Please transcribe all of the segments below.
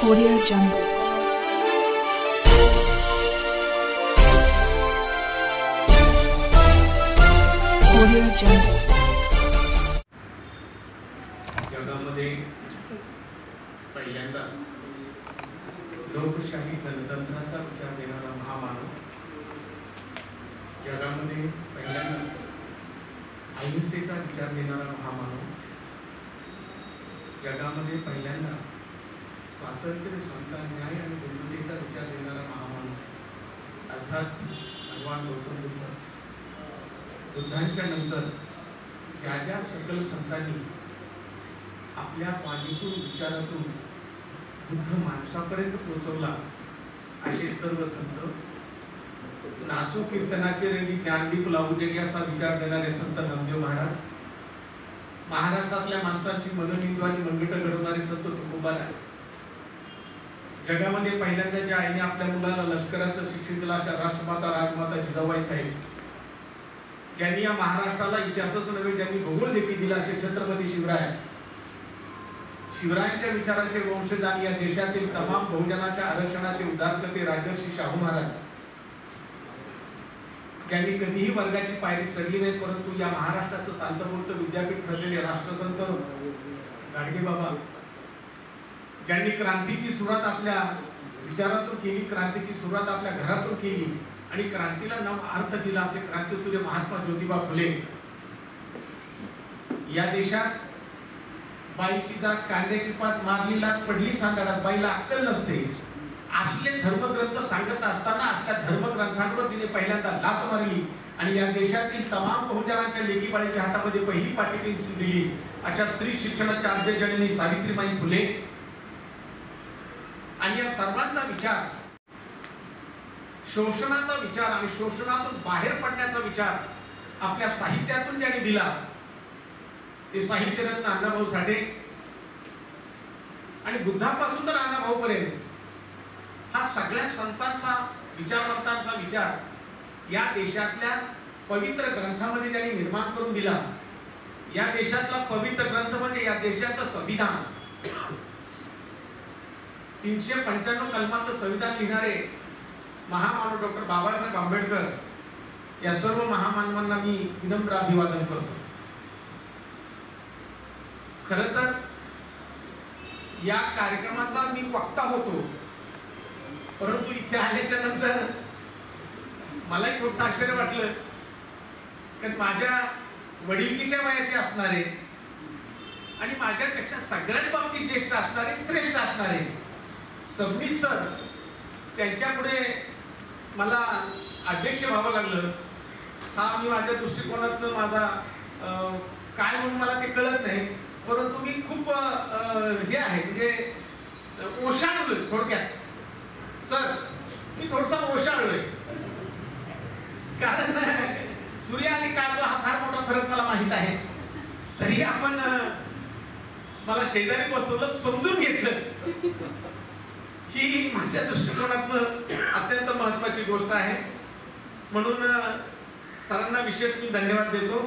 Audio Jungle. Audio Jungle. जगामध्ये पहिल्यांदा लोकशाही गणतंत्राचा विचार देणारा महामानव, जगामध्ये पहिल्यांदा अहिंसेचा विचार देणारा महामानव, जगामध्ये पहिल्यांदा स्वातंत्र्य, समता, न्याय आणि बंधुतेचा विचार देणारा महामानव अर्थात भगवान गौतम बुद्ध. बुद्धांच्या नंतर ज्या ज्या सकल संतांनी आपल्या वाणीतून विचारातून बुद्ध माणसापर्यंत पोहोचवला असे सर्व संत, नाचो कीर्तनाचे रवी ज्ञानदीप लावू जग असा विचार देणारे संत नामदेव महाराज, महाराष्ट्रातल्या माणसांची मनोनिंदवानी मनगट घडवणारे संत तुकोबाराय, जगामध्ये पहिल्यांदा ज्या आईने आपल्या मुलाला लष्कराचं शिक्षण दिलं अशा राष्ट्रमाता राजमाता जिजाबाई साहेब, ज्यांनी या महाराष्ट्राला इतिहासच नव्हे ज्यांनी भूगोल देखील दिला असे छत्रपती शिवराय, शिवरायांच्या विचारांचे वंशज आणि या देशातील तमाम बहुजनाच्या आरक्षणाचे उद्धारकर्ते राजर्षी शाहू महाराज, ज्यांनी कधीही वर्गाची पायरी चढली नाही परंतु या महाराष्ट्राचं चालतं बोलतं विद्यापीठ ठरलेले राष्ट्रसंत गाडगे बाबा, ज्यांनी क्रांतीची सुरुवात आपल्या विचारातून केली, क्रांतीची सुरुवात आपल्या घरातून केली आणि क्रांतीला नाव अर्थ दिला असे क्रांतीसूर्य महात्मा ज्योतिबा फुले, या देशात बाईची जात कांद्याची पात मारलीला पडली सांगाडात, बाईला अक्कल नसते असले धर्मग्रंथ सांगत असताना असल्या धर्मग्रंथांवर तिने पहिल्यांदा लात मारली आणि या देशातील तमाम बहुजनांच्या लेकी बाळीच्या हातामध्ये पहिली पाटी पेन्सिल दिली अशा स्त्री शिक्षणाच्या आद्यजननी सावित्रीबाई फुले. आणि या सर्वांचा विचार, शोषणाचा विचार आणि शोषणातून बाहेर पडण्याचा विचार आपल्या साहित्यातून ज्यांनी दिला ते साहित्यरत्न अण्णाभाऊ साठे. आणि बुद्धापासून तर अण्णाभाऊ पर्यंत हा सगळ्या संतांचा, विचारवंतांचा विचार या देशातल्या पवित्र ग्रंथामध्ये ज्यांनी निर्माण करून दिला. या देशातला पवित्र ग्रंथ म्हणजे या देशाचं संविधान, 395 कलमाचं संविधान लिहिणारे महामानव डॉक्टर बाबासाहेब आंबेडकर, या सर्व महामानवांना मी विनम्र अभिवादन करतो. खरं तर या कार्यक्रमाचा मी वक्ता होतो परंतु इथे आल्याच्या नंतर मलाही थोडंसं आश्चर्य वाटलं की माझ्या वडिलकीच्या वयाचे असणारे आणि माझ्यापेक्षा सगळ्यात बाबतीत ज्येष्ठ असणारे, श्रेष्ठ असणारे सबनीस सर, त्यांच्यापुढे मला अध्यक्ष व्हावं लागलं. हा मी माझ्या दृष्टिकोनातून माझा काय म्हणून मला ते कळत नाही परंतु मी खूप हे आहे म्हणजे ओशाळलोय. थोडक्यात सर मी थोडासा ओशाळलोय कारण सूर्य आणि काजवा हा फार मोठा फरक मला माहित आहे. तरी आपण मला शेजारी बसवलं, समजून घेतलं ही माझ्या दृष्टिकोनातून अत्यंत महत्वाची गोष्ट आहे. म्हणून सरांना विशेष मी धन्यवाद देतो.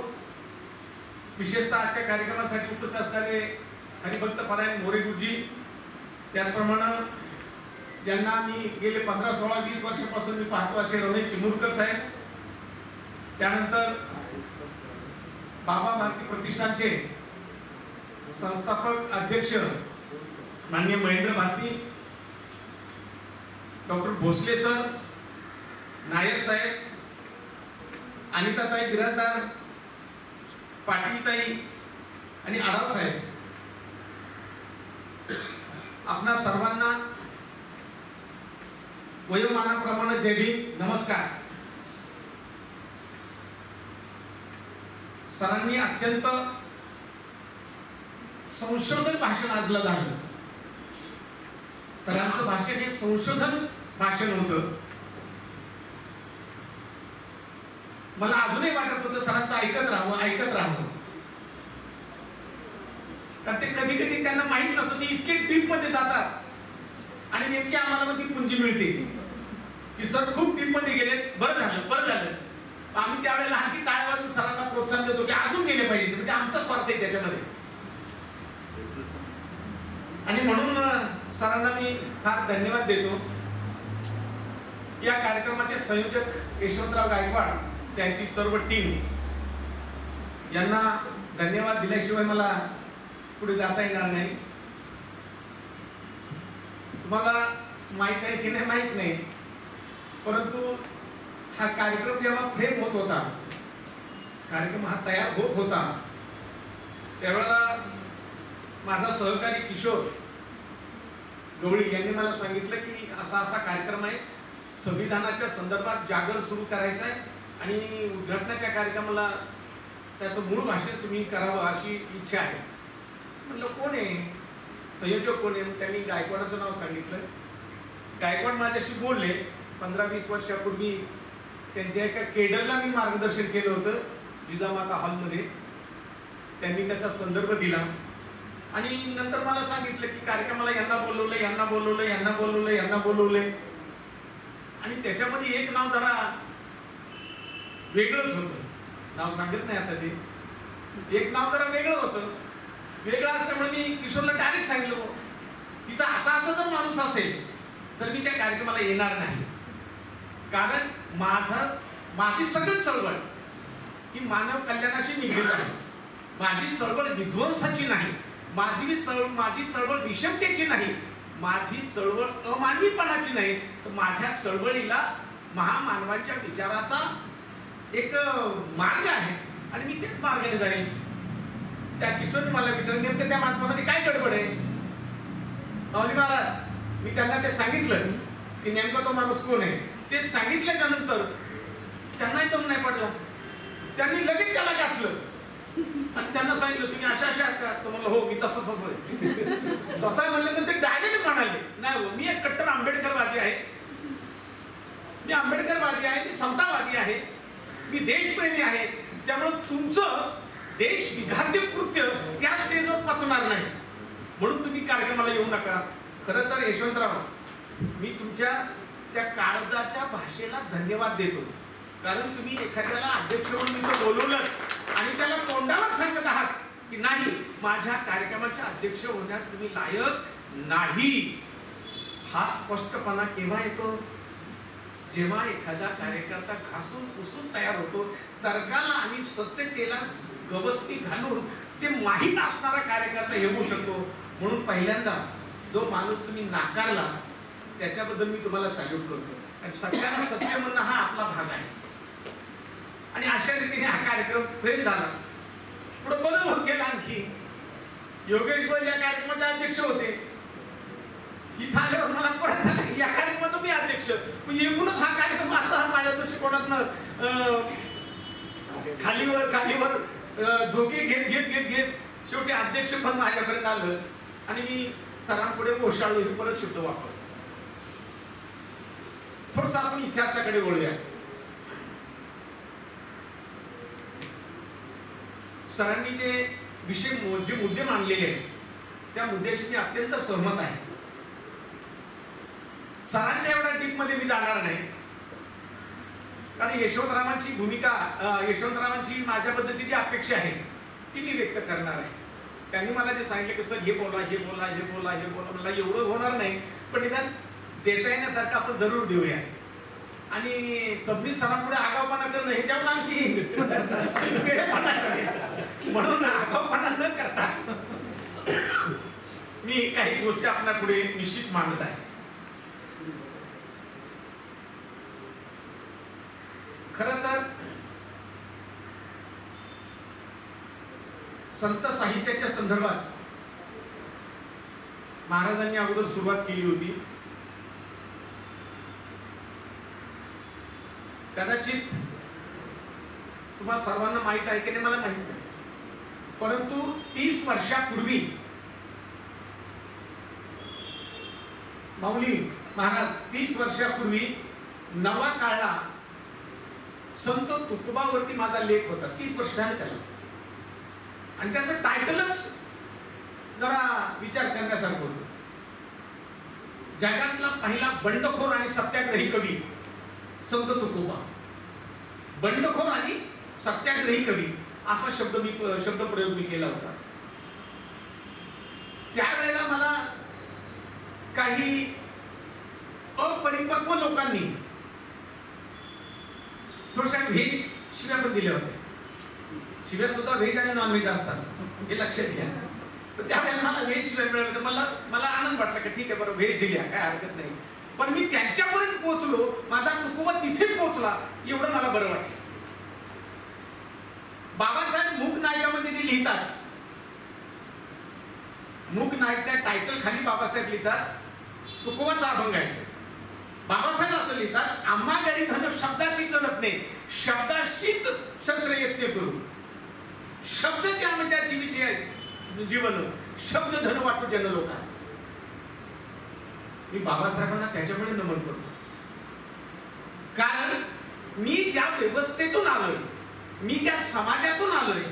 विशेषतः आजच्या कार्यक्रमासाठी उपस्थित असणारे हरिभक्त परायण मोरे गुरुजी, त्याचप्रमाणे ज्यांना मी गेले 15, 16, 20 वर्षापासून मी पाहतो असे रमेश चिमुरकर साहेब, त्यानंतर बाबा भारती प्रतिष्ठानचे संस्थापक अध्यक्ष माननीय महेंद्र भारती, डॉक्टर भोसले सर, नायर साहेब, अनिताताई बिराजदार, पाटीलताई आणि आढाव साहेब, आपणा सर्वांना वयोमानाप्रमाणे जय भीम, नमस्कार. सरांनी अत्यंत संशोधन भाषण आजलं झालं. सरांचं भाषण हे संशोधन भाषण होतं. मला अजूनही वाटत होतं सरांचं ऐकत राहावं तर ते कधी कधी त्यांना माहित नसतं, ते इतके डीप मध्ये जातात आणि नेमकी आम्हाला ती पुंजी मिळते की सर खूप डीप मध्ये गेले. बरं झालं आम्ही त्यावेळेला आणखी टाळ्या वाजवून सरांना प्रोत्साहन देतो की अजून गेले पाहिजे, म्हणजे आमचा स्वार्थ आहे त्याच्यामध्ये. आणि म्हणून सरांना मी फार धन्यवाद देतो. या कार्यक्रमाचे संयोजक यशवंतराव गायकवाड, त्यांची सर्व टीम, यांना धन्यवाद दिल्याशिवाय मला पुढे जाता येणार नाही. तुम्हाला माहित आहे की नाही माहित नाही, परंतु हा कार्यक्रम जेव्हा फ्रेम होत होता, कार्यक्रम हा तयार होत होता, त्यावेळेला माझा सहकारी किशोर गवळी यांनी मला सांगितलं की असा असा कार्यक्रम आहे, संविधानाच्या संदर्भात जागर सुरू करायचा आहे आणि उद्घाटनाच्या कार्यक्रमाला त्याचं मूळ भाषण तुम्ही करावं अशी इच्छा आहे. म्हणलं कोण आहे संयोजक, कोण आहे? त्यांनी गायकवाडाचं नाव सांगितलं. गायकवाड माझ्याशी बोलले. 15-20 वर्षापूर्वी त्यांच्या एका केडरला मी मार्गदर्शन केलं होतं जिजामाता हॉलमध्ये. त्यांनी त्याचा संदर्भ दिला आणि नंतर मला सांगितलं की कार्यक्रमाला यांना बोलवलं, यांना बोलवलं, यांना बोलवलं, यांना बोलवलंय. आणि त्याच्यामध्ये एक नाव जरा वेगळंच होतं. नाव सांगत नाही आता ते. एक नाव जरा वेगळं होतं. वेगळं असल्यामुळे मी किशोरला डायरेक्ट सांगितलं, तिथं असा जर माणूस असेल तर मी त्या कार्यक्रमाला येणार नाही. कारण माझी सगळी चळवळ ही मानव कल्याणाशी निगडीत आहे. माझी चळवळ विध्वंसाची नाही, माझी चळवळ विषमतेची नाही, माझी चळवळ अमानवीपणाची नाही, तर माझ्या चळवळीला महामानवांच्या विचाराचा एक मार्ग आहे आणि मी तेच मार्गाने जाईल. त्या किशोरने मला विचारलं, नेमकं त्या माणसामध्ये काय गडबड आहे? माऊली महाराज, मी त्यांना ते सांगितलं की नेमका तो माणूस कोण आहे. ते सांगितल्याच्या नंतर त्यांनाही दम नाही पडला. त्यांनी लगेच त्याला गाठलं आणि त्यांना सांगितलं, तुम्ही अशा का? तो म्हणलं हो, मी तसं आहे म्हणलं. तर ते डायरेक्ट म्हणाले, नाही हो, मी एक कट्टर आंबेडकरवादी आहे, मी आंबेडकरवादी आहे, मी समतावादी आहे, मी देशप्रेमी आहे. त्यामुळे तुमचं देश विघातक कृत्य त्या स्टेजवर पचणार नाही, म्हणून तुम्ही कार्यक्रमाला येऊ नका. खरं तर यशवंतराव, मी तुमच्या त्या काळजाच्या भाषेला धन्यवाद देतो. कारण तुम्ही एखाद्याला अध्यक्ष म्हणून बोलवलं आणि त्याला तोंडावर सांगत आहात की नाही, माझ्या कार्यक्रमाचे अध्यक्ष होण्यास तुम्ही लायक नाही. हा स्पष्टपणा केव्हा येतो? जेव्हा एखादा कार्यकर्ता घासून पुसून तयार होतो, तर्काला आणि सत्यतेला गवसणी घालून ते माहीत असणारा कार्यकर्ता येऊ शकतो. म्हणून पहिल्यांदा जो माणूस तुम्ही नाकारला त्याच्याबद्दल मी तुम्हाला सॅल्यूट करतो. आणि सगळ्यांना सत्य म्हणणं हा आपला भाग आहे. आणि अशा रीतीने हा कार्यक्रम फ्रेम झाला. पुढे बदल होत गेला. आणखी योगेश बैल या कार्यक्रमाचे अध्यक्ष होते. इथं आल्यावर मला परत झालं या कार्यक्रमाचा मी अध्यक्ष. एकूणच हा कार्यक्रम असा माझ्या दृष्टिकोनातनं खालीवर झोके घेत शेवटी अध्यक्ष पद माझ्यापर्यंत आलं आणि मी सरांपुढे ओशाळलो. हे परत शब्द वापरतो. थोडस आपण इतिहासाकडे वळूया. सरांनी जे जे मुद्दे मांडलेले आहेत त्या मुद्द्याशी मी अत्यंत सहमत आहे. सरांच्या एवढ्या डीप मध्ये मी जाणार नाही, कारण यशवंतरावांची भूमिका, यशवंतरावांची माझ्याबद्दलची जी अपेक्षा आहे ती मी व्यक्त करणार आहे. त्यांनी मला जे सांगितलं की सर हे बोला, हे बोला, हे बोला, हे बोला, मला एवढं होणार नाही, पण निदान देता येण्यासारखं आपण जरूर देऊया. आणि सबनी सरांपुढे आगाऊपणा करणं हे त्यावर आणखी वेळेपणा करेल, म्हणून आगाऊपणा न करता मी काही गोष्टी आपल्यापुढे निश्चित मांडत आहे. खरं तर संत साहित्याच्या संदर्भात महाराजांनी अगोदर सुरुवात केली होती. कदाचित तुम्हाला सर्वांना माहित आहे की नाही मला माहित नाही, परंतु 30 वर्षापूर्वी माऊली महाराज 30 वर्षापूर्वी नवा काळला संत तुकोबावरती माझा लेख होता. 30 वर्ष झाले त्याला. आणि त्याचं टायटलच जरा विचार करण्यासारखं होतं. जगातला पहिला बंडखोर आणि सत्याग्रही कवी संत तुकोबा. बंडखोर आणि सत्याग्रही कवी असा शब्दप्रयोग मी केला होता. त्यावेळेला मला काही अपरिपक्व लोकांनी थोड्याशा व्हेज शिव्या पण दिल्या होत्या. शिव्या सुद्धा व्हेज आणि नॉन व्हेज असतात हे लक्षात घ्या. पण त्यावेळेला मला व्हेज शिव्या मिळाल्या तर मला आनंद वाटला की ठीक आहे बरं व्हेज दिल्या काय हरकत नाही. पण मी त्यांच्यापर्यंत पोहोचलो, माझा तुकोबा तिथे पोहोचला, एवढं मला बरं वाटलं. बाबासाहेब मूक नायकामध्ये जे लिहितात, मूक नायकच्या टायटल खाली बाबासाहेब लिहितात तुकोबाचा अभंग आहे. बाबासाहेब असं लिहितात, आम्हा घरी धन शब्दाची चलत नाही, शब्दाशीच शस्त्र यत्न करू. शब्दचे आमच्या जीवीचे जीवन, शब्द धन वाटू जन लोका. मी बाबासाहेबांना त्याच्यामुळे नमन करतो, कारण मी ज्या व्यवस्थेतून आलोय, मी ज्या समाजातून आलोय,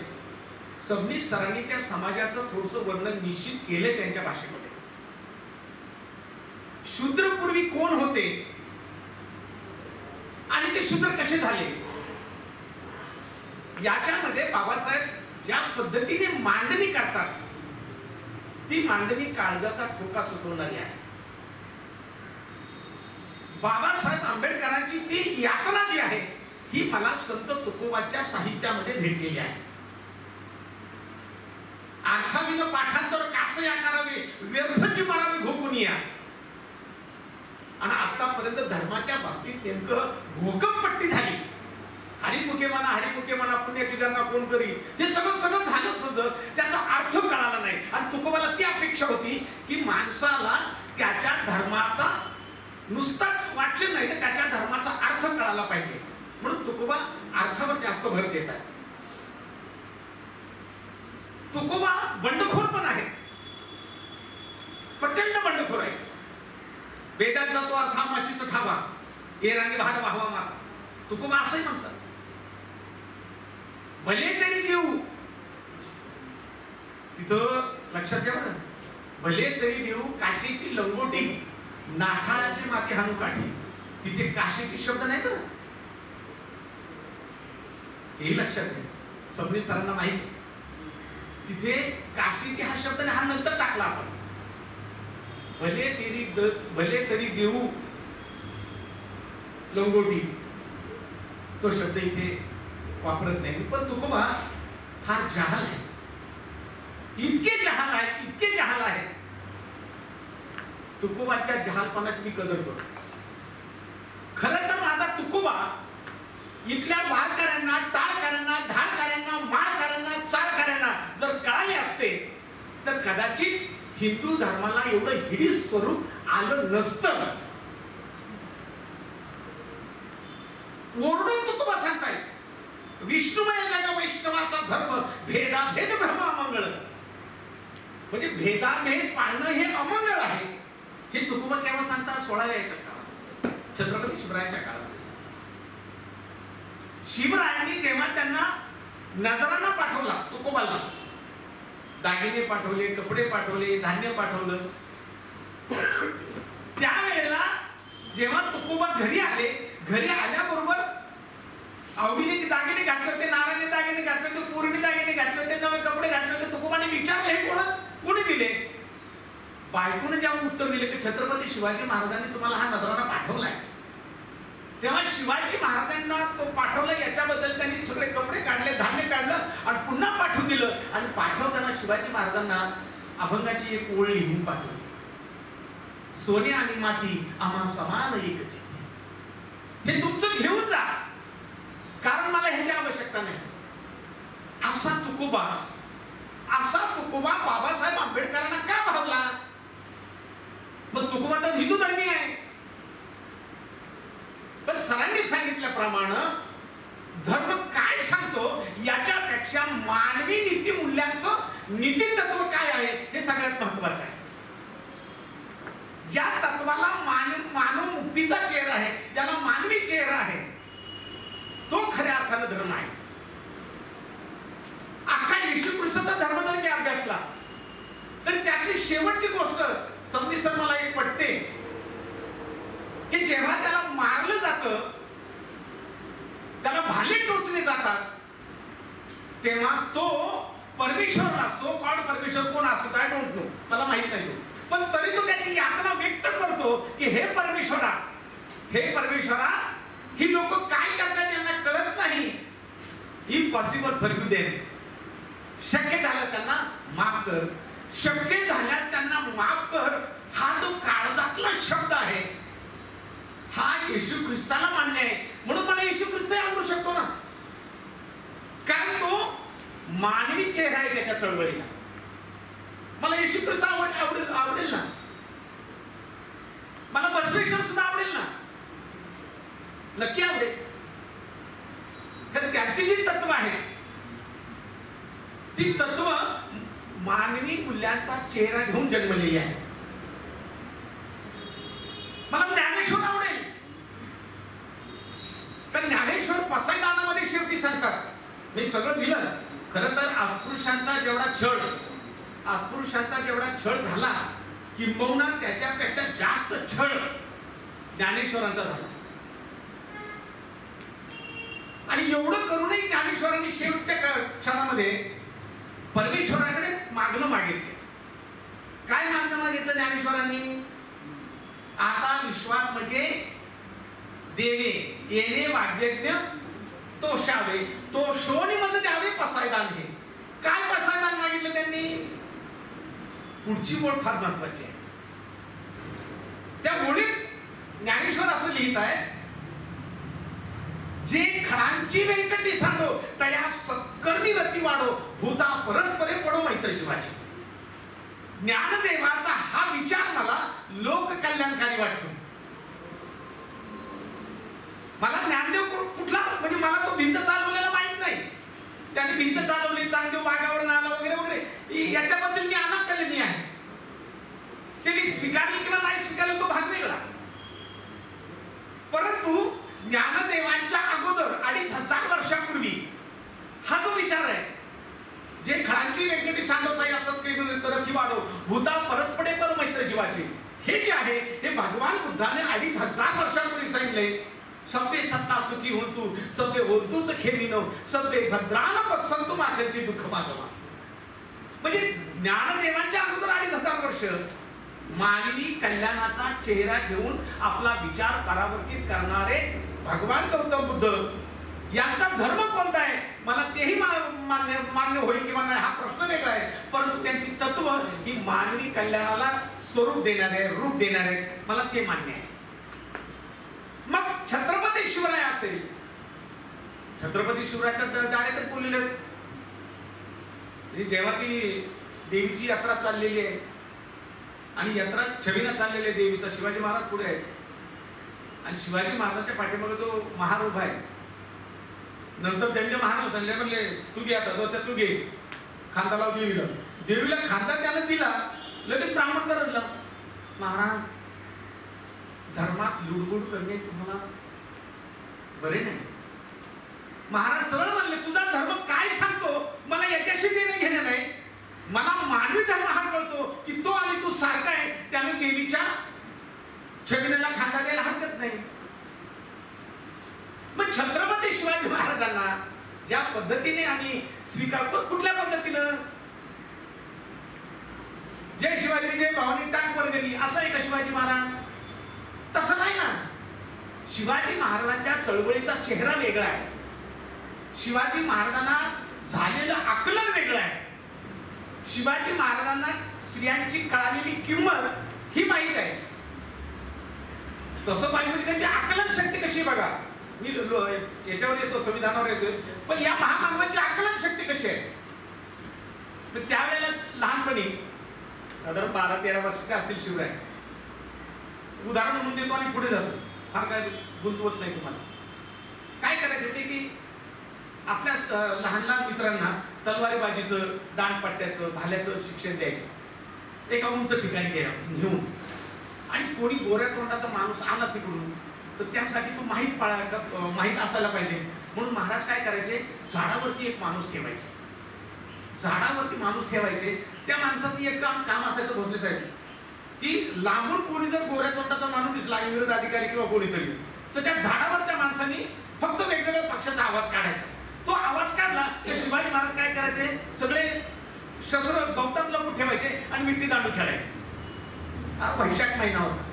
सबनीस सरांनी त्या समाजाचं थोडंसं वर्णन निश्चित केले त्यांच्या भाषेमध्ये. शूद्र पूर्वी कोण होते आणि ते शूद्र कसे झाले, याच्यामध्ये बाबासाहेब ज्या पद्धतीने मांडणी करतात, ती मांडणी काळजाचा ठोका चुकवणारी आहे. बाबासाहेब आंबेडकरांची ती यातना जी आहे, ही मला संत तुकोबाच्या साहित्यामध्ये भेटलेली आहे. अर्थाविन पाठांतर कासे करावे, व्यर्थची मारावे घोकुनिया. आणि आतापर्यंत धर्माच्या बाबतीत नेमकं घोकमपट्टी झाली. हरिमुखे म्हणा पुण्याची गणना कोण करी, हे सगळं झालं सुद्धा त्याचा अर्थ कळाला नाही. आणि तुकोबाला ती अपेक्षा होती की माणसाला त्याच्या धर्माचा नुसताच वाचन नाही तर त्याच्या धर्माचा अर्थ कळाला पाहिजे, म्हणून तुकोबा अर्थावर जास्त भर देत आहे. तुकोबा बंडखोर पण आहे, प्रचंड बंडखोर आहे. वेदात जातो अर्थामाशीचा ठावा, ए रांगे भार भावा माता, तुकोबा असंही म्हणतात. भले तरी देऊ, तिथं लक्षात घ्या बरं, भले तरी देऊ काशीची लंगोटी, नाठाळाची माती हाणू काठी. तिथे काशीची शब्द नाही तर हे लक्षात घ्या. सबनीस सरांना माहिती, तिथे काशीची हा शब्द हा नंतर टाकला आपण. भले तरी देऊ लंगोटी, तो शब्द इथे वापरत नाही. पण तुकोबा फार जहाल आहे, इतके जहाल आहे. तुकोबाच्या जहालपणाची मी कदर करतो. खरं तर माझा तुकोबा इथल्या वारकऱ्यांना, टाळकऱ्यांना, धाडकऱ्यांना, माळकऱ्यांना, चाळकऱ्यांना जर कळाले असते तर कदाचित हिंदू धर्माला एवढं हिडीस स्वरूप आलं नसतं. ओरडून तुकोबा सांगताय, विष्णुमय जग वैष्णवाचा धर्म, भेदाभेद भ्रम अमंगळ. म्हणजे भेदाभेद पाळणं हे अमंगळ आहे. हे तुकोबा केव्हा सांगतात? 16व्या काळात, छत्रपती शिवरायांच्या काळामध्ये. शिवरायांनी जेव्हा त्यांना नजराणा पाठवला, तुकोबाला दागिने पाठवले, कपडे पाठवले, धान्य पाठवलं, त्यावेळेला जेव्हा तुकोबा घरी आले, घरी आल्याबरोबर आवडीने दागिने घातले होते, नारायणी दागिने घातले होते, पूर्णी दागिने घातले होते, नवे कपडे घातले होते. तुकोबाने विचारले हे कोणी दिले? बायकोने जेव्हा उत्तर दिले की छत्रपती शिवाजी महाराजांनी तुम्हाला हा नजराणा पाठवलाय, तेव्हा शिवाजी महाराजांना तो पाठवला याच्याबद्दल त्यांनी सगळे कपडे काढले, धान्य काढलं आणि पुन्हा पाठवून दिलं. आणि पाठवताना शिवाजी महाराजांना अभंगाची एक ओळ लिहून पाठवली, सोने आणि माती आम्हा समान एक चित्ती. हे तुमचं घेऊन जा, कारण मला ह्याची आवश्यकता नाही. असा तुकोबा बाबासाहेब आंबेडकरांना का भावला? मग तुकोबा तर हिंदू धर्मी आहे, पण सरांनी सांगितल्याप्रमाणे धर्म काय सांगतो याच्यापेक्षा मानवी नीती मूल्यांचं नीती तत्व काय आहे हे सगळ्यात महत्वाचं आहे. ज्या तत्वाला मानव मुक्तीचा चेहरा आहे, ज्याला मानवी चेहरा आहे, तो खऱ्या अर्थानं धर्म आहे. अख्खा येशू ख्रिस्ताचा धर्म जर मी अभ्यासला तर त्यातली शेवटची गोष्ट समजी सर मला एक पटते की जेव्हा त्याला मारलं जातं, त्याला भाले टोचले जातात, तेव्हा तो परमेश्वरला, सो कॉल्ड परमेश्वर कोण असतो आय डोंट नो, मला माहित नाही तो, पण तरी तो त्याची यातना व्यक्त हे परमेश्वरा, ही लोक काय करतात त्यांना कळत नाही. Impossible for them. शक्य झाल्यास त्यांना माफ कर, शक्य झाल्यास त्यांना माफ कर. हा जो काळजातला शब्द आहे हा येशू ख्रिस्ताला मान्य आहे. म्हणून मला येशू ख्रिस्त आवडू शकतो ना, कारण तो मानवी चेहरा आहे त्याच्या चळवळीला. मला येशू ख्रिस्त आवडेल ना, मला बसवेश्वर सुद्धा आवडेल ना, नक्की आवडेल. कारण त्यांची जी तत्व आहे ती तत्व मानवी मूल्यांचा चेहरा घेऊन जन्मलेली आहे. मला ज्ञानेश्वर आवडेल, कारण ज्ञानेश्वर पसायदानामध्ये शेवटी सांगतात मी सगळं दिलं. खरं तर अस्पृश्यांचा जेवढा छळ झाला किंबहुना त्याच्यापेक्षा जास्त छळ ज्ञानेश्वरांचा झाला. आणि एवढं करूनही ज्ञानेश्वरांनी शेवटच्या क्षणामध्ये परमेश्वराकडे मागणं मागितले. काय मागणं मागितलं ज्ञानेश्वरांनी? आता विश्वात म्हणजे देणे येणे वाग्यज्ञ तोषावे, तोषोनी मध्ये द्यावे पसायदान. हे काय पसायदान मागितलं त्यांनी? पुढची ओळ फार महत्वाची आहे. त्या ओळीत ज्ञानेश्वर असं लिहित आहे, जे खळांची व्यंकटी सांडो तया सत्कर्मी रती वाढो, भूता परस्परे पडो मैत्र जीवाची. ज्ञानदेवाचा हा विचार मला लोक कल्याणकारी वाटतो. मला ज्ञानदेव कुठला, म्हणजे मला तो भिंत चालवलेला माहित नाही. त्याने भिंत चालवली, चांगदेव वाघावर आला वगैरे वगैरे, याच्याबद्दल मी अनाकलनीय आहे. त्यांनी स्वीकारली किंवा नाही स्वीकारलं तो भाग वेगळा. परंतु ज्ञानदेवांच्या अगोदर 2500 वर्षापूर्वी हा जो विचार आहे, जे खळांची व्यंकटी सांगवता या सत्कर्मी वाढो, भूता परस्परे पर मैत्र जीवाची, हे जे आहे हे भगवान बुद्धाने 2500 वर्षापूर्वी सांगितले. सभ्य सत्ता सुखी होतू, सभ्य होतूच खेळीनो, सभ्य भद्रान पसंतू मागची दुःख मागवा. म्हणजे ज्ञानदेवांच्या अगोदर 2500 वर्ष मानवी कल्याणाचा चेहरा घेऊन आपला विचार परावर्तित करणारे भगवान गौतम बुद्ध यांचा धर्म कोणता आहे मला तेही मान्य होईल किंवा नाही हा प्रश्न वेगळा आहे. परंतु त्यांची तत्व ही मानवी कल्याणाला स्वरूप देणारे, रूप देणारे, मला ते मान्य आहे. मग छत्रपती शिवराय असेल, छत्रपती शिवरायांच्या डायरेक्ट बोललेले, जेव्हा ती देवीची यात्रा चाललेली आहे आणि यात्रा छबिना चाललेली आहे देवीचा, शिवाजी महाराज पुढे आहेत आणि शिवाजी महाराजांच्या पाठीमागे जो महार उभा आहे. नंतर त्यांच्या महाराज सांगले, म्हणले तू घे आता, तू घे खांदा लाव देवीला. देवीला खांदा त्यानं दिला, लगेच ब्राह्मण करडला. महाराज, धर्मात लुडबुड करणे तुम्हाला बरे नाही. महाराज सरळ म्हणले, तुझा धर्म काय सांगतो मला याच्याशी देणं घेणं नाही. मला मानवी धर्म हा कळतो की तो आणि तू सारखा आहे, त्याने देवीच्या छबिनेला खांदा द्यायला हरकत नाही. मग छत्रपती शिवाजी महाराजांना ज्या पद्धतीने आम्ही स्वीकारतो, कुठल्या पद्धतीनं? जय शिवाजी जय भावानी टाक वर गेली असं आहे का शिवाजी महाराज? तसं नाही ना. शिवाजी महाराजांच्या चळवळीचा चेहरा वेगळा आहे. शिवाजी महाराजांना झालेलं आकलन वेगळं आहे. शिवाजी महाराजांना स्त्रियांची कळालेली किंमत ही माहित आहे. तसं पाहिजे त्यांची आकलन शक्ती कशी बघा. मी याच्यावर येतो, संविधानावर येतोय, पण या महामानवाची आकलन शक्ती कशी आहे? त्यावेळेला लहानपणी साधारण 12-13 वर्षाचे असतील शिवराय. उदाहरण म्हणून देतो आणि पुढे जातो, फार काय गुंतवत नाही तुम्हाला. काय करायचं ते की आपल्या लहान लहान मित्रांना तलवारीबाजीचं, दांडपट्ट्याचं, भाल्याचं शिक्षण द्यायचं एका उंच ठिकाणी घेऊन. आणि कोणी गोऱ्या तोंडाचा माणूस आला तिकडून तर त्यासाठी तो माहीत असायला पाहिजे. म्हणून महाराज काय करायचे, झाडावरती एक माणूस ठेवायचे. झाडावरती माणूस ठेवायचे. त्या माणसाचं एक काम असायचं भोसले साहेब, की लांबून कोणी जर गोऱ्या तोंडाचा माणूस दिसला, इंग्रज अधिकारी किंवा कोणीतरी, तर त्या झाडावरच्या माणसांनी फक्त वेगवेगळ्या पक्षाचा आवाज काढायचा. तो आवाज काढला तर शिवाजी महाराज काय करायचे, सगळे शस्त्र गवतात लपून ठेवायचे आणि विट्टी दांडू खेळायचे. हा वैशाख महिना होता.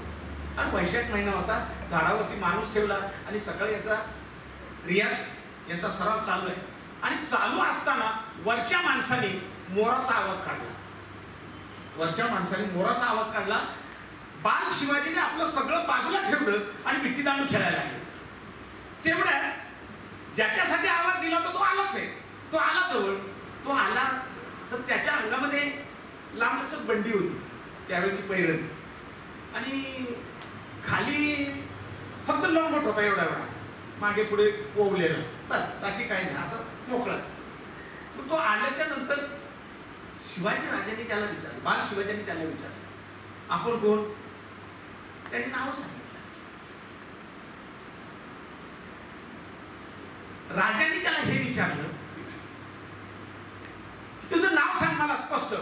आणि वैशाख महिना होता, झाडावरती माणूस ठेवला आणि सकाळी याचा रियाज, याचा सराव चालू आहे. आणि चालू असताना वरच्या माणसाने मोराचा आवाज काढला. वरच्या माणसाने मोराचा आवाज काढला. बाल शिवाजीने आपलं सगळं बाजूला ठेवलं आणि विट्टी दांडू खेळायला लागले. तेवढ्या ज्याच्यासाठी आवाज दिला तो आलाच आहे. तो आला जवळ. तो आला तर त्याच्या अंगामध्ये लांबच बंडी होती, त्यावेळेची पैरण, आणि खाली फक्त लंगोट होता एवढा एवढा, मागे पुढे ओवलेला, बस, बाकी काही नाही, असं मोकळाच. तो आल्याच्या नंतर शिवाजी राजांनी त्याला विचारलं, बाल शिवाजींनी त्याला विचारलं, आपण कोण? त्याने नाव सांगितलं. राजांनी त्याला हे विचारलं, तुझं नाव सांग मला स्पष्ट.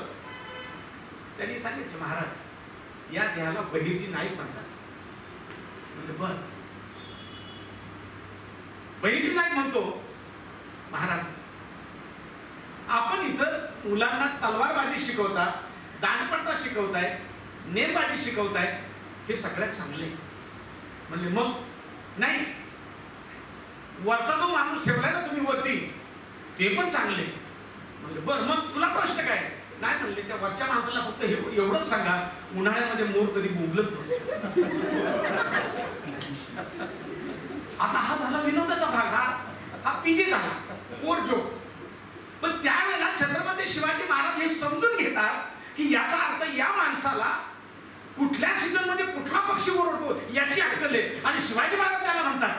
त्यांनी सांगितलं, महाराज या देहाला बहिर्जी नाईक म्हणतात. म्हणजे बर, बहिर्जी नाईक म्हणतो, महाराज आपण इथं मुलांना तलवारबाजी शिकवता, दांडपट्टा शिकवताय, नेमबाजी शिकवताय, हे सगळ्यात चांगले. म्हणजे मग नाही, वरचा जो माणूस ठेवलाय ना तुम्ही वरती, ते पण चांगले. म्हणजे बर, मग तुला प्रश्न काय? नाही म्हणले, त्या वरच्या माणसाला फक्त एवढंच सांगा, उन्हाळ्यामध्ये मोर कधी बोंबलत नसतो. आता हा झाला विनोदाचा भाग, हा पीजे झाला, पोर जोक. पण त्यावेळेला छत्रपती शिवाजी महाराज हे समजून घेतात की याचा अर्थ या माणसाला कुठल्या सीझन मध्ये कुठला पक्षी ओरडतो याची अक्कल आहे. आणि शिवाजी महाराज त्याला म्हणतात,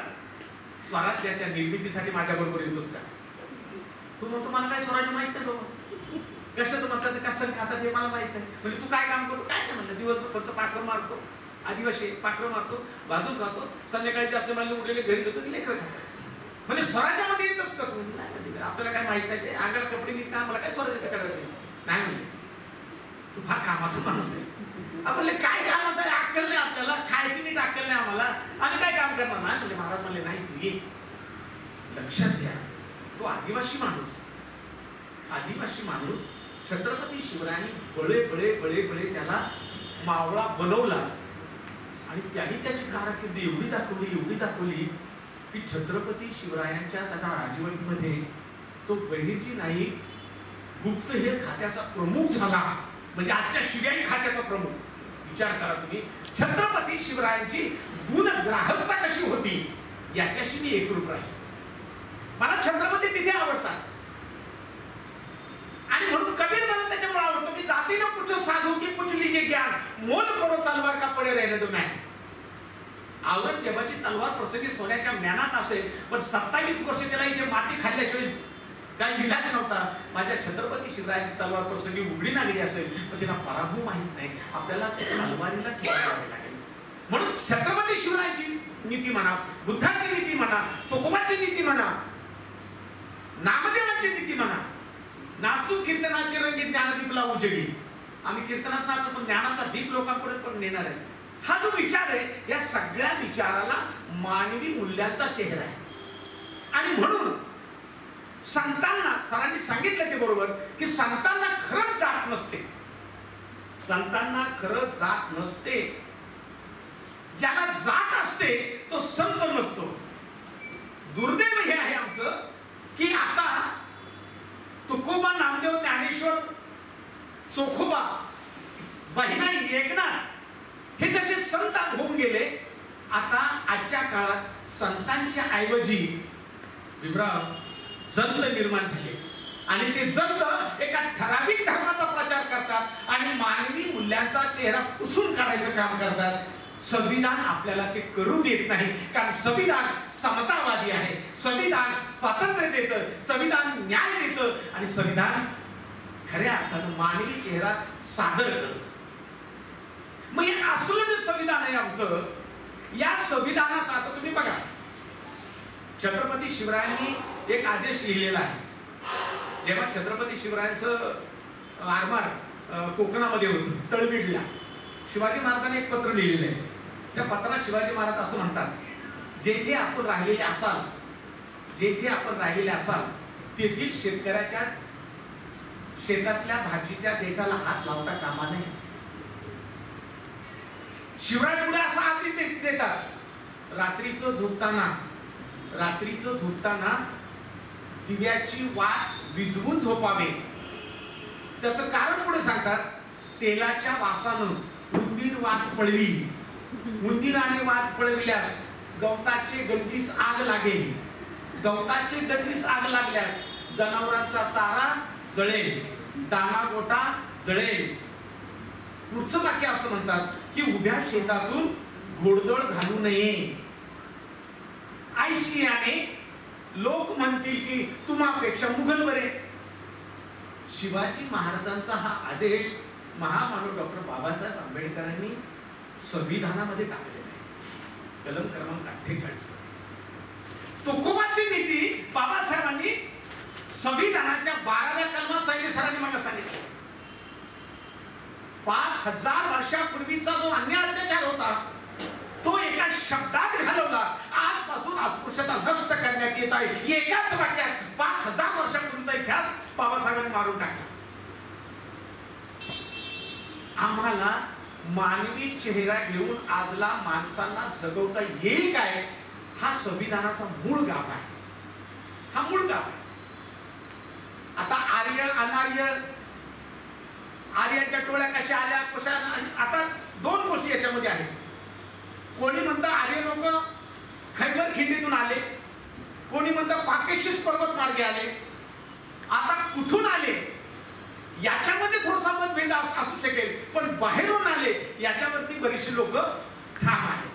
स्वराज्याच्या निर्मितीसाठी माझ्या बरोबर येतोस का? तू म्हणतो मला काय स्वराज्य माहित नाही बाबा, कशाचं म्हणतात, कसं खातात हे मला माहित नाही. म्हणजे तू काय काम करतो? काय नाही म्हणलं, दिवसभर फक्त पाखरं मारतो, आदिवासी पाखरं मारतो, भाजून खातो, संध्याकाळी जास्त मला उरलेले घरी घेतो, लेकर खातात. म्हणजे स्वराज्यामध्ये येतोस का तू? नाही, आपल्याला काय माहित नाही, ते अंगाला कपडे नीट का, मला काय स्वराज्याचं करायचं नाही. म्हणले तू फार कामाचा माणूस आहेस. आपण काय कामाचं आहे, अक्कल नाही आपल्याला, खायची नीट अक्कल नाही आम्हाला, आम्ही काय काम करणार नाही. म्हणजे महाराज म्हणले नाही, तू ये. लक्षात घ्या, तो आदिवासी माणूस छत्रपती शिवरायांनी बळे बळे बळे बळे त्याला मावळा बनवला. आणि त्याने त्याची कारकिर्दी एवढी दाखवली की छत्रपती शिवरायांच्या त्या राजवटीमध्ये तो बहिर्जी नाईक गुप्तहेर खात्याचा प्रमुख झाला. म्हणजे आजच्या शिव्याई खात्याचा प्रमुख. विचार करा तुम्ही, छत्रपती शिवरायांची गुणग्राहकता कशी होती याच्याशी मी एकरूप राहील. मला छत्रपती तिथे आवडतात आणि म्हणून कबीर मला त्याच्यामुळे आवडतो की जाती न पूछो साधू की पूछ लीजिए ज्ञान, मोल करो तलवार का पडे रहने दो मैं. औरंगजेबाची तलवार प्रसंगी सोन्याच्या म्यानात असेल, पण 27 वर्ष त्याला इथे माती खाल्ल्याशिवाय काही विलाज नव्हता. माझ्या छत्रपती शिवरायांची तलवार प्रसंगी उघडी नागडी असेल, पण त्यांना पराभव माहित नाही, आपल्याला तलवारीला ठेवावे लागेल. म्हणून छत्रपती शिवरायांची नीती म्हणा, बुद्धाची नीती म्हणा, तुकोबाची नीती म्हणा, नामदेवांची नीती म्हणा, नाचू कीर्तनाचे रंगी ज्ञानदीप लावू जगी. आम्ही कीर्तनात नाचू, पण ज्ञानाचा दीप लोकांपुढे पण नेणार आहे. हा जो विचार आहे, या सगळ्या विचाराला मानवी मूल्यांचा चेहरा आहे. आणि म्हणून संतांना, सरांनी सांगितलं ते बरोबर, की संतांना खरंच जात नसते. संतांना खरंच जात नसते. ज्याला जात असते तो संत नसतो. दुर्दैव हे आहे आमचं की आता तुकोबा, नामदेव, ज्ञानेश्वर, चोखोबा, बहिणाई, एकनाथ हे जसे संत होऊन गेले, आता आजच्या काळात संतांच्या ऐवजी विभ्राम संत निर्माण झाले. आणि ते संत एका ठराविक धर्माचा प्रचार करतात आणि मानवी मूल्यांचा चेहरा पुसून काढायचं काम करतात. संविधान आपल्याला ते करू देत नाही, कारण संविधान समतावादी आहे, संविधान स्वातंत्र्य देतं, संविधान न्याय देतं आणि संविधान खऱ्या अर्थानं मानवी चेहरा सादर करतं. मग हे असलं जे संविधान आहे आमचं, या संविधानाचा आता तुम्ही बघा, छत्रपती शिवरायांनी एक आदेश लिहिलेला आहे. जेव्हा छत्रपती शिवरायांचं आरमार कोकणामध्ये होतं, तळबीडला, शिवाजी महाराजांनी एक पत्र लिहिलेलं आहे. त्या पत्रात शिवाजी महाराज असं म्हणतात, जेथे आपण राहिलेले असाल तेथील शेतकऱ्याच्या शेतातल्या भाजीच्या देठाला हात लावता कामा नये. शिवराय पुढे असा आदेश देतात, रात्रीचं झोपताना दिव्याची वात विझवून झोपावे. त्याचं कारण पुढे सांगतात, तेलाच्या वासानं उंदीर वात पळवी, उंदीराने वात पळविल्यास गवताचे गंजीस आग लागेल, गवताचे गंजीस आग लागल्यास जनावरांचा चारा जळेल, दाना गोटा जळेल. पुढचं वाक्य असं म्हणतात की उभ्या शेतातून घोडदळ घालू नये. आयशियाने लोक म्हणतील की तुम्हापेक्षा मुघल बरे. शिवाजी महाराजांचा हा आदेश महामानव डॉक्टर बाबासाहेब आंबेडकरांनी संविधानामध्ये टाकलेला आहे, कलम क्रमांक 48. तुकोबाची नीती बाबासाहेबांनी संविधानाच्या 12व्या कलमात सरांनी मला सांगितलं. 5000 वर्षापूर्वीचा जो अन्याय अत्याचार होता तो एका शब्दात घालवला. आजपासून अस्पृश्यता नष्ट करण्यात येत आहे. एकाच वाक्यात 5000 वर्षापूर्वीचा इतिहास बाबासाहेबांनी मारून टाकला. आम्हाला मानवी चेहरा घेऊन आजला माणसांना जगवता येईल काय, हा संविधानाचा मूळ गाभ आहे. हा मूळ गाभ आहे. आता आर्य अनार्य, आर्यांच्या टोळ्या कशा आल्या कशा, आता दोन गोष्टी याच्यामध्ये आहेत. कोणी म्हणतं आर्य लोक खैबर खिंडीतून आले, कोणी म्हणतं काकेशस पर्वत मार्गे आले. आता कुठून आले याच्यामध्ये थोडासा मतभेद असू शकेल, पण बाहेरून आले याच्यावरती बरीचशी लोक ठाम आहेत.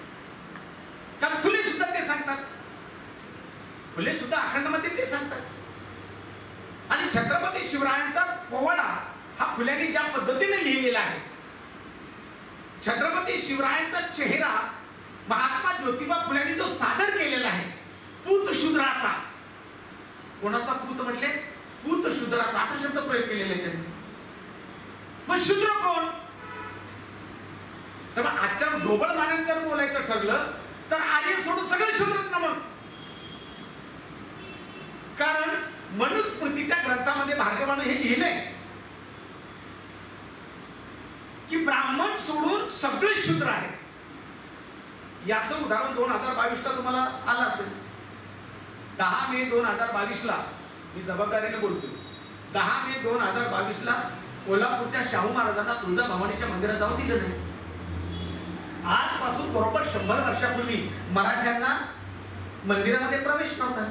कारण फुले सुद्धा ते सांगतात, फुले सुद्धा अखंडमध्ये ते सांगतात. आणि छत्रपती शिवरायांचा पोवाडा हा फुल्यांनी ज्या पद्धतीने लिहिलेला आहे, छत्रपती शिवरायांचा चेहरा महात्मा ज्योतिबा फुल्यांनी जो सादर केलेला आहे, पूत शूद्राचा. कोणाचा पूत म्हटले? पूत शूद्राचा असा शब्द प्रयोग केलेला आहे त्यांनी. मग शूद्र कोण? तर आजच्या ढोबळ मानाने जर बोलायचं ठरलं तर आर्य सोडून सगळे शूद्रच ना मग. कारण मनुस्मृतीच्या ग्रंथामध्ये भार्गवाने हे लिहिलंय की ब्राह्मण सोडून सगळे शूद्र आहेत. याचं उदाहरण 2022 ला तुम्हाला आलं असेल. 10 मे 2022 ला मी जबाबदारीने बोलतो. 10 मे 2022 ला कोल्हापूरच्या शाहू महाराजांना तुळजाभवानीच्या मंदिरात जाऊ दिलं नाही. आजपासून बरोबर 100 वर्षापूर्वी मराठ्यांना मंदिरामध्ये प्रवेश नव्हता.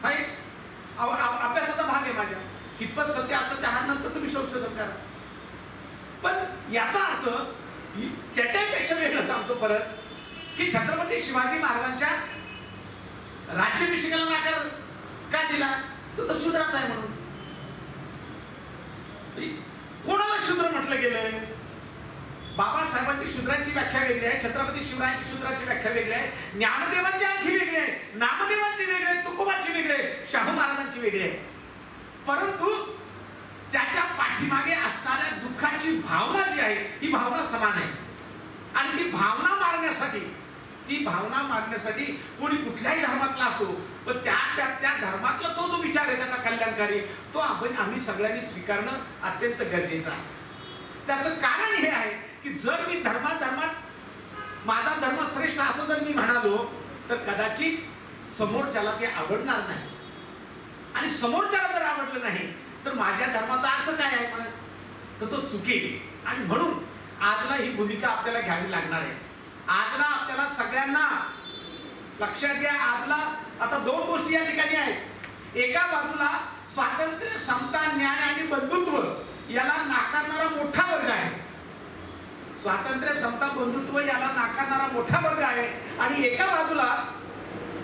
हा एक अभ्यासाचा भाग आहे माझ्या. कितपत सत्य असं त्या नंतर तुम्ही संशोधन करा. पण याचा अर्थ त्याच्यापेक्षा वेगळं सांगतो परत की छत्रपती शिवाजी महाराजांच्या राज्याभिषेकाला नकार का दिला? तो शूद्राचा आहे म्हणून. कोणाला शूद्र म्हटलं गेलं? बाबासाहेबांची शूद्रांची व्याख्या वेगळी आहे, छत्रपती शिवरायांची शूद्राची व्याख्या वेगळी आहे, ज्ञानदेवांची आणखी वेगळी आहे, नामदेवांची वेगळी आहे, तुकोबांची वेगळी आहे, शाहू महाराजांची वेगळी आहे. परंतु त्याच्या पाठीमागे असणाऱ्या दुःखाची भावना जी आहे ही भावना समान आहे. आणि ती भावना मारण्यासाठी कोणी कुठल्याही धर्मातला असो, पण त्या धर्मातला तो जो विचार आहे त्याचा कल्याणकारी, तो आम्ही सगळ्यांनी स्वीकारणं अत्यंत गरजेचं आहे. त्याचं कारण हे आहे की जर मी धर्मात माझा धर्म श्रेष्ठ असं जर मी म्हणालो तर कदाचित समोरच्याला ते आवडणार नाही. आणि समोरच्याला जर आवडलं नाही तर माझ्या धर्माचा अर्थ काय आहे तर तो चुकेल. आणि म्हणून आजला ही भूमिका आपल्याला घ्यावी लागणार आहे. आजला आपल्याला सगळ्यांना लक्षात घ्या, आजला आता दोन गोष्टी या ठिकाणी आहेत. एका बाजूला स्वातंत्र्य, समता, न्याय आणि बंधुत्व याला नाकारणारा मोठा वर्ग आहे. स्वातंत्र्य, समता, बंधुत्व याला नाकारणारा मोठा वर्ग आहे. आणि एका बाजूला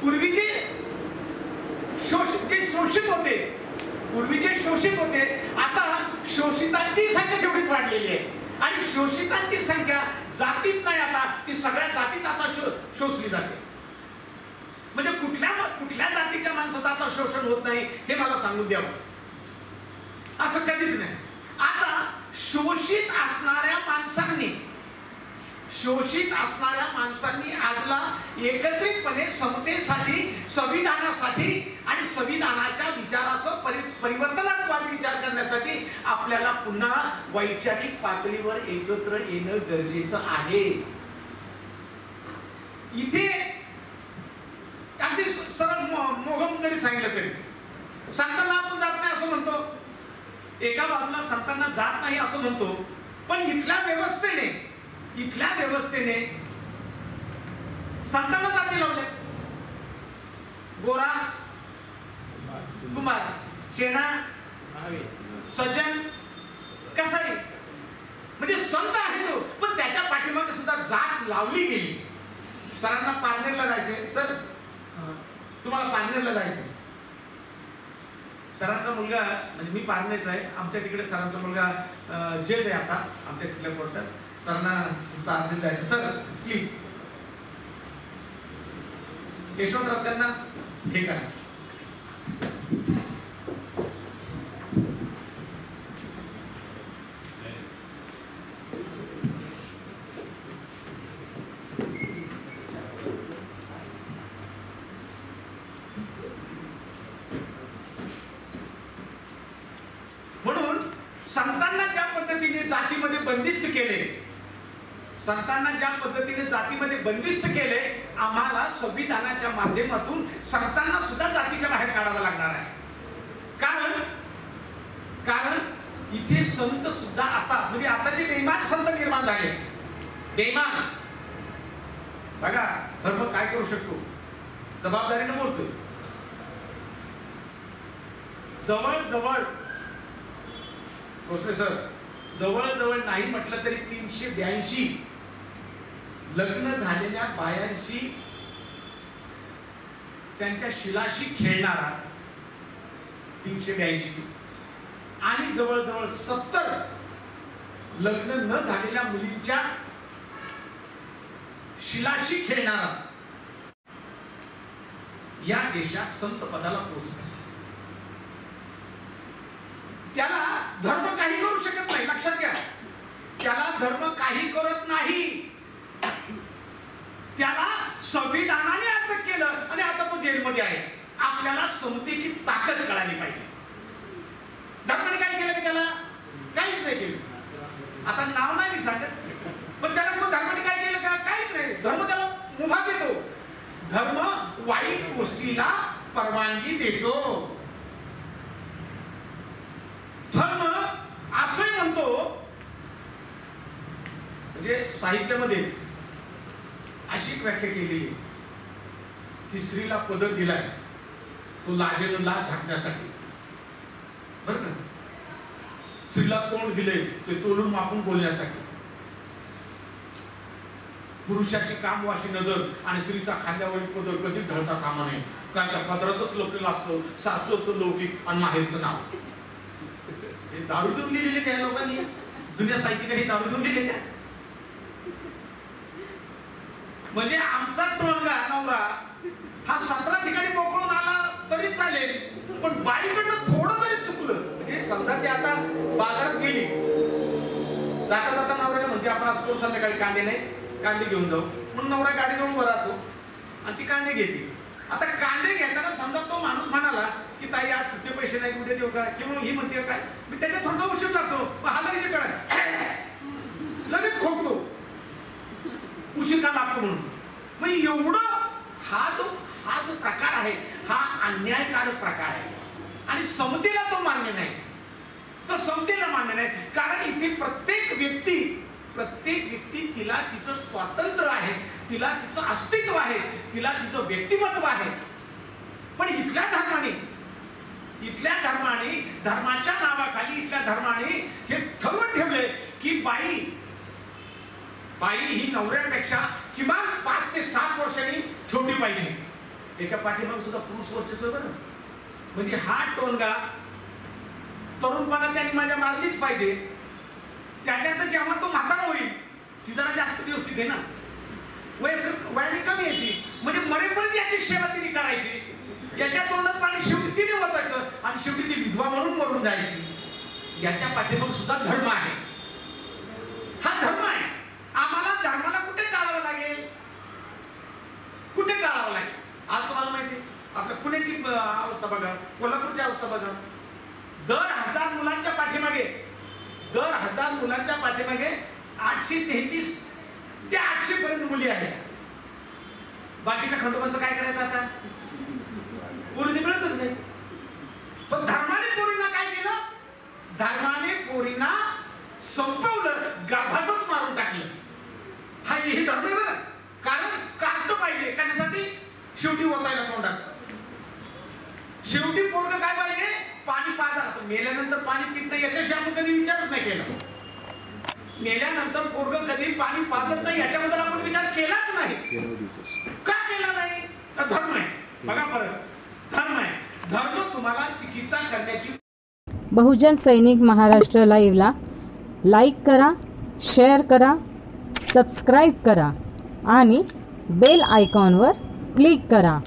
पूर्वीचे शोषित होते, आता शोषितांची संख्या तेवढीच वाढलेली आहे. आणि शोषितांची संख्या जातीत नाही, आता ती सगळ्या जातीत आता शोषली जाते. म्हणजे कुठल्या जातीच्या माणसाचं आता शोषण होत नाही हे मला सांगून द्यावं, असं कधीच नाही. आता शोषित असणाऱ्या माणसांनी शोषित असणाऱ्या माणसांनी आजला एकत्रितपणे समतेसाठी, संविधानासाठी आणि संविधानाच्या विचाराचं परिवर्तनात्मक विचार करण्यासाठी आपल्याला पुन्हा वैचारिक पातळीवर एकत्र येणं गरजेचं आहे. इथे अगदी सरळ मोहम जरी सांगितलं तरी संतांना आपण जात नाही असं म्हणतो, एका बाजूला संतांना जात नाही असं म्हणतो, पण इथल्या व्यवस्थेने संतांना जाती लावल्या. गोरा, कुमार, सेना, सज्जन, कसाई, म्हणजे संत आहे तो, पण त्याच्या पाठीमागे सुद्धा जात लावली गेली. सरांना पारनेरला जायचंय, सर तुम्हाला पारनेरला जायचंय. सरांचा मुलगा, म्हणजे मी पारनेरचा आहे, आमच्या तिकडे सरांचा मुलगा जज आहे आता आमच्या तिथल्या कोर्टात. सरांना पारनेर जायचं, सर प्लीज यशवंतराव त्यांना हे करा. म्हणून संतांना ज्या पद्धतीने जातीमध्ये बंदिस्त केले, संतांना ज्या पद्धतीने जातीमध्ये बंदिस्त केले, आम्हाला संविधानाच्या माध्यमातून संतांना सुद्धा जातीच्या बाहेर काढावं लागणार आहे. कारण इथे संत सुद्धा आता, म्हणजे आता जे बेईमान संत निर्माण झाले, बेईमान बघा, धर्म काय करू शकतो, जबाबदारीने बोलतोय. जवळ सर जवळ नाही म्हटलं तरी 382 लग्न झालेल्या बायांशी, त्यांच्या शिलाशी खेळणारा 382 आणि जवळ 70 लग्न न झालेल्या मुलींच्या शिलाशी खेळणारा या देशात संत पदाला पोहोचला. त्याला धर्म काही करू शकत नाही, लक्षात घ्या. त्याला धर्म काही करत नाही. त्याला संविधानाने अटक केलं आणि आता तो जेलमध्ये आहे. आपल्याला समतेची ताकद कळाली पाहिजे. धर्माने काय केलं की त्याला काहीच नाही केलं. आता नाव नाही सांगत, पण त्याला धर्माने काय केलं का, काहीच नाही. धर्म त्याला मुभा देतो. धर्म वाईट गोष्टीला परवानगी देतो. धर्म असं म्हणतो, म्हणजे साहित्यामध्ये अशी व्याख्या केलेली की स्त्रीला पदर दिलाय तो लाजेनं लाज झाकण्यासाठी, बरं का. स्त्रीला तोंड दिले ते तोंडून मापून बोलण्यासाठी. पुरुषाची कामवाशी नजर आणि स्त्रीचा खांद्यावरील पदर कधी ढळता कामा नये, कारण त्या पदरातच लपलेलं असतं सासूचं लौकिक आणि माहेरचं नाव. हे दारू घेऊन लिहिलेले त्या लोकांनी, जुन्या साहित्यिकांनी दारू घेऊन लिहिले त्या. म्हणजे आमचा टोनगा नवरा हा 17 ठिकाणी मोकळून आला तरी चालेल, पण बाईकडनं थोडं तरी चुकलं, म्हणजे समजा ती आता बाजारात गेली, जाता जाता नवऱ्याला म्हणते आपण असतो संध्याकाळी कांदे नाही, कांदे घेऊन जाऊ. म्हणून नवरा गाडीजवळ उभा राहतो आणि ती कांदे घेते. आता कांदे घेताना समजा तो माणूस म्हणाला की ताई आज सुट्टे पैसे नाही, उद्या देऊ का, किंवा ही म्हणते काय, मी त्याच्यात थोडासा उशीर लागतो, हा लगेच लगेच खोकतो, उशीर का लागतो म्हणून. मग एवढं हा जो प्रकार आहे हा अन्यायकारक प्रकार आहे आणि समतेला तो मान्य नाही. तर समतेला मान्य नाही, कारण इथे प्रत्येक व्यक्ती तिला तिचं स्वातंत्र्य आहे, तिला तिचं अस्तित्व आहे, तिला तिचं व्यक्तिमत्व आहे. पण इथल्या धर्माने धर्माच्या नावाखाली इथल्या धर्माने हे ठरवून ठेवले की बाई ही नवऱ्यापेक्षा किमान 5 ते 7 वर्षांनी छोटी पाहिजे. याच्या पाठीमागे सुद्धा पुरुष वर्चस्व बरं. म्हणजे हा टोनगा तरुणपणात त्यांनी माझ्या मारलीच पाहिजे. त्याच्यात जेव्हा तो म्हातारा होईल ती जरा जास्त व्यवस्थित आहे ना, वयाने कमी येते, म्हणजे मरेपर्यंत याची सेवा तिने करायची. याच्या तोंडात पाणी शेवटी तिने ओतायचं आणि शेवटी ती विधवा म्हणून मरून जायची. याच्या पाठीमागे सुद्धा धर्म आहे. हा धर्म आहे. आम्हाला धर्माला कुठे बघा, कोल्हापूरची अवस्था बघा. दर 1000 मुलांच्या पाठीमागे 833 ते 800 पर्यंत मुली आहेत. बाकीच्या खंडोबांचं काय करायचं आता? पोरींनी मिळतच नाही. पण धर्माने पोरींना काय केलं? धर्माने पोरींना संपवलं, गर्भातच मारून टाकलं. हा हे धर्म आहे बरं. कारण काढतो पाहिजे कशासाठी? शेवटी ओतायला तोंडात. शेवटी पोरगं काय पाहिजे? पाणी पाजा. मेल्यानंतर पाणी पित नाही याच्याशी आपण कधी विचारच नाही केला. मेल्यानंतर पोरगं कधी पाणी पाजत नाही याच्याबद्दल आपण विचार केलाच नाही. का केला नाही? धर्म आहे. बघा परत धर्म आहे. धर्म तुम्हाला चिकित्सा करण्याची. बहुजन सैनिक महाराष्ट्र लाईव्हला लाईक करा, शेअर करा, सबस्क्राईब करा आणि बेल आयकॉनवर क्लिक करा.